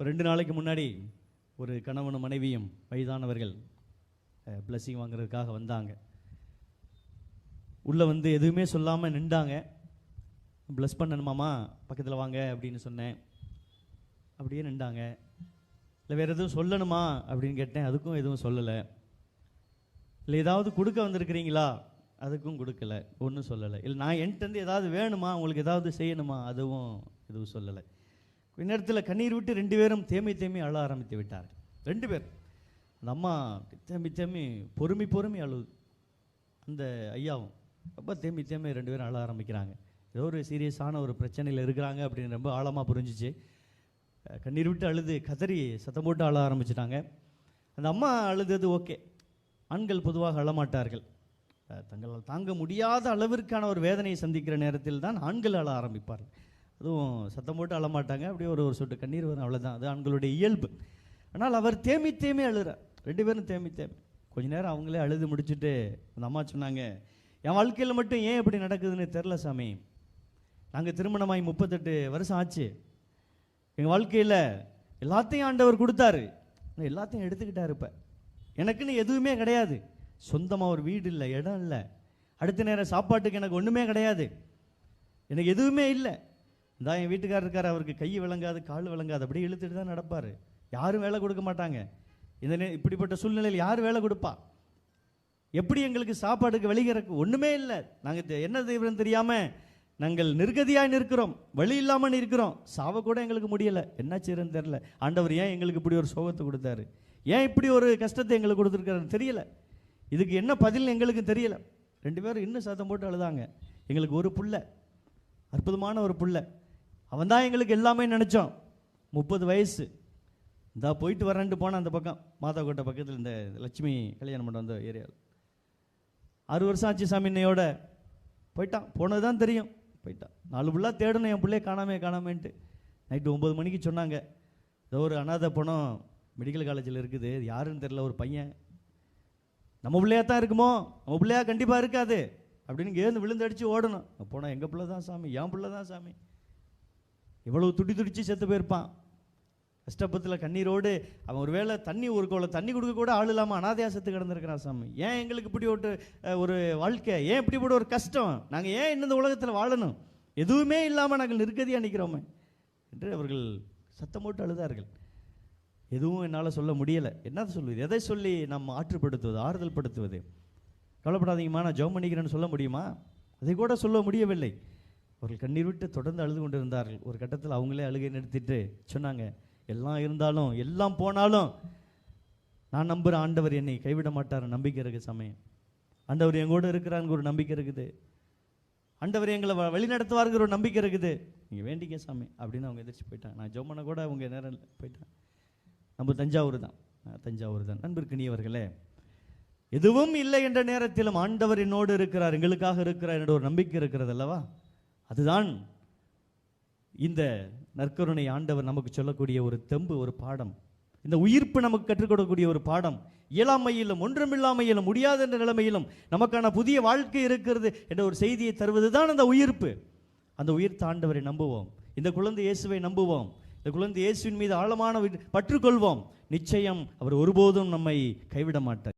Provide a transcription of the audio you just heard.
ஒரு 2 நாளைக்கு முன்னாடி ஒரு கணவனும் மனைவியும் வயதானவர்கள் பிளஸிங் வாங்குறதுக்காக வந்தாங்க. உள்ளே வந்து எதுவுமே சொல்லாமல் நின்றாங்க. ப்ளஸ் பண்ணணுமாமா, பக்கத்தில் வாங்க அப்படின்னு சொன்னேன். அப்படியே நின்றாங்க. இல்லை வேறு எதுவும் சொல்லணுமா அப்படின்னு கேட்டேன், அதுக்கும் எதுவும் சொல்லலை. இல்லை ஏதாவது கொடுக்க வந்திருக்கிறீங்களா, அதுக்கும் கொடுக்கல, ஒன்றும் சொல்லலை. இல்லை நான் என்கிட்ட ஏதாவது வேணுமா, உங்களுக்கு ஏதாவது செய்யணுமா, அதுவும் எதுவும் சொல்லலை. கொஞ்ச நேரத்தில் கண்ணீர் விட்டு 2 பேரும் தேம்பி அழ ஆரம்பித்து விட்டார்கள். 2 பேர். அந்த அம்மா தேம்பி பொறுமி அழுது. அந்த ஐயாவும் ரொம்ப தேம்பி 2 பேரும் அழ ஆரம்பிக்கிறாங்க. ஏதோ ஒரு சீரியஸான ஒரு பிரச்சனையில் இருக்கிறாங்க அப்படின்னு ரொம்ப ஆழமாக புரிஞ்சிச்சு. கண்ணீர் விட்டு அழுது கதறி சத்தம் போட்டு அழ ஆரம்பிச்சிட்டாங்க. அந்த அம்மா அழுதது ஓகே. ஆண்கள் பொதுவாக அழமாட்டார்கள். தங்களால் தாங்க முடியாத அளவிற்கான ஒரு வேதனையை சந்திக்கிற நேரத்தில் தான் ஆண்கள் அழ ஆரம்பிப்பார்கள். அதுவும் சத்தம் போட்டு அழமாட்டாங்க. அப்படியே ஒரு சொட்டு கண்ணீர் வரும், அவ்வளோதான். அது ஆண்களுடைய இயல்பு. ஆனால் அவர் தேம்பி அழுகிறார். 2 பேரும் தேம்பி கொஞ்ச நேரம் அவங்களே அழுது முடிச்சுட்டு அந்த அம்மா சொன்னாங்க, என் வாழ்க்கையில் மட்டும் ஏன் இப்படி நடக்குதுன்னு தெரில சாமி. நாங்கள் திருமணமாகி 38 வருஷம் ஆச்சு. எங்கள் வாழ்க்கையில் எல்லாத்தையும் ஆண்டவர் கொடுத்தாரு, எல்லாத்தையும் எடுத்துக்கிட்டாரு. இப்போ எனக்குன்னு எதுவுமே கிடையாது. சொந்தமாக ஒரு வீடு இல்லை, இடம் இல்லை, அடுத்த நேரம் சாப்பாட்டுக்கு எனக்கு ஒன்றுமே கிடையாது, எனக்கு எதுவுமே இல்லை. இந்த என் வீட்டுக்காரர் இருக்கார், அவருக்கு கை விளங்காது கால் விளங்காது, அப்படியே இழுத்துட்டு தான் நடப்பார். யாரும் வேலை கொடுக்க மாட்டாங்க. இப்படிப்பட்ட சூழ்நிலையில் யார் வேலை கொடுப்பா? எப்படி எங்களுக்கு சாப்பாடுக்கு வெளிகிறக்கு ஒன்றுமே இல்லை. நாங்கள் என்ன செய்வோம் தெரியாமல் நாங்கள் நிர்கதியாக நிற்கிறோம், வழி இல்லாமல் இருக்கிறோம். சாவ கூட எங்களுக்கு முடியலை, என்ன செய்யறதுன்னு தெரியல. ஆண்டவர் ஏன் எங்களுக்கு இப்படி ஒரு சோகத்தை கொடுத்தாரு, ஏன் இப்படி ஒரு கஷ்டத்தை எங்களுக்கு கொடுத்துருக்காருன்னு தெரியல. இதுக்கு என்ன பதில் எங்களுக்கு தெரியல. 2 பேரும் இன்னும் சத்தம் போட்டு அழுதாங்க. எங்களுக்கு ஒரு புள்ள, அற்புதமான ஒரு புள்ள, அவன் தான் எங்களுக்கு எல்லாமே நினச்சோம். 30 வயசு, இந்தா போயிட்டு வரேன்ட்டு போனான் அந்த பக்கம் மாதாக்கோட்டை பக்கத்தில் இந்த லட்சுமி கல்யாணம் பண்ண வந்த ஏரியாவில். 6 வருஷம் ஆச்சு சாமி இன்னையோட. போயிட்டான், போனது தான் தெரியும், போயிட்டான். 4 புள்ளா தேடணும், என் பிள்ளைய காணாமேன்ட்டு. நைட்டு 9 மணிக்கு சொன்னாங்க, ஏதோ ஒரு அனாதை பணம் மெடிக்கல் காலேஜில் இருக்குது, யாருன்னு தெரில, ஒரு பையன். நம்ம பிள்ளையா தான் இருக்குமோ, நம்ம பிள்ளையா கண்டிப்பாக இருக்காது அப்படின்னு கேந்து விழுந்து அடித்து ஓடணும். போனால் எங்கள் பிள்ளை தான் சாமி, என் பிள்ளை தான் சாமி. இவ்வளவு துடிச்சு செத்து போயிருப்பான். கஷ்டப்பத்தில் கண்ணீரோடு அவன் ஒரு வேளை ஒரு கோலை தண்ணி கொடுக்க கூட ஆள் இல்லாமல் அனாதையாக செத்து கிடந்திருக்கிறான் சாமி. ஏன் எங்களுக்கு இப்படி ஒரு வாழ்க்கை, ஏன் இப்படிப்பட்ட ஒரு கஷ்டம், நாங்கள் ஏன் இந்த உலகத்தில் வாழணும், எதுவுமே இல்லாமல் நாங்கள் நிற்கதியாக நிற்கிறோமே என்று அவர்கள் சத்தம் போட்டு அழுதார்கள். எதுவும் என்னால் சொல்ல முடியலை. என்ன சொல்லுவது, எதை சொல்லி நம்ம ஆற்றுப்படுத்துவது, ஆறுதல் படுத்துவது? கவலைப்படாதீங்கம்மா, நான் ஜெபம் பண்ணிக்கிறேன்னு சொல்ல முடியுமா? அதை கூட சொல்ல முடியவில்லை. அவர்கள் கண்ணீர் விட்டு தொடர்ந்து அழுது கொண்டு இருந்தார்கள். ஒரு கட்டத்தில் அவங்களே அழுகை நிறுத்திட்டு சொன்னாங்க, எல்லாம் இருந்தாலும் எல்லாம் போனாலும் நான் நம்புகிற ஆண்டவர் என்னை கைவிட மாட்டார், நம்பிக்கை இருக்குது சமயம். ஆண்டவர் எங்கூட இருக்கிறாங்க ஒரு நம்பிக்கை இருக்குது, ஆண்டவர் எங்களை வழி நடத்துவாருங்கிற ஒரு நம்பிக்கை இருக்குது, நீங்கள் வேண்டிக்க சாமி அப்படின்னு அவங்க எதிர்த்து போயிட்டாங்க. நான் ஜெபம் கூட அவங்க நேரம் போயிட்டாங்க. நம்ம தஞ்சாவூர் தான். நண்பர்கினியவர்களே, எதுவும் இல்லை என்ற நேரத்திலும் ஆண்டவர் என்னோடு இருக்கிறார், எங்களுக்காக இருக்கிறார் என்ற ஒரு நம்பிக்கை இருக்கிறது அல்லவா? அதுதான் இந்த நற்கருணை ஆண்டவர் நமக்கு சொல்லக்கூடிய ஒரு தெம்பு, ஒரு பாடம். இந்த உயிர்ப்பு நமக்கு கற்றுக் கொடுக்கக்கூடிய ஒரு பாடம். இயலாமையிலும் ஒன்றுமில்லாமையிலும் முடியாத என்ற நிலைமையிலும் நமக்கான புதிய வாழ்க்கை இருக்கிறது என்ற ஒரு செய்தியை தருவது தான் அந்த உயிர்ப்பு. அந்த உயிர்த்த ஆண்டவரை நம்புவோம், இந்த குழந்தை இயேசுவை நம்புவோம், இந்த குழந்தை இயேசுவின் மீது ஆழமான பற்றுக்கொள்வோம். நிச்சயம் அவர் ஒருபோதும் நம்மை கைவிட மாட்டார்.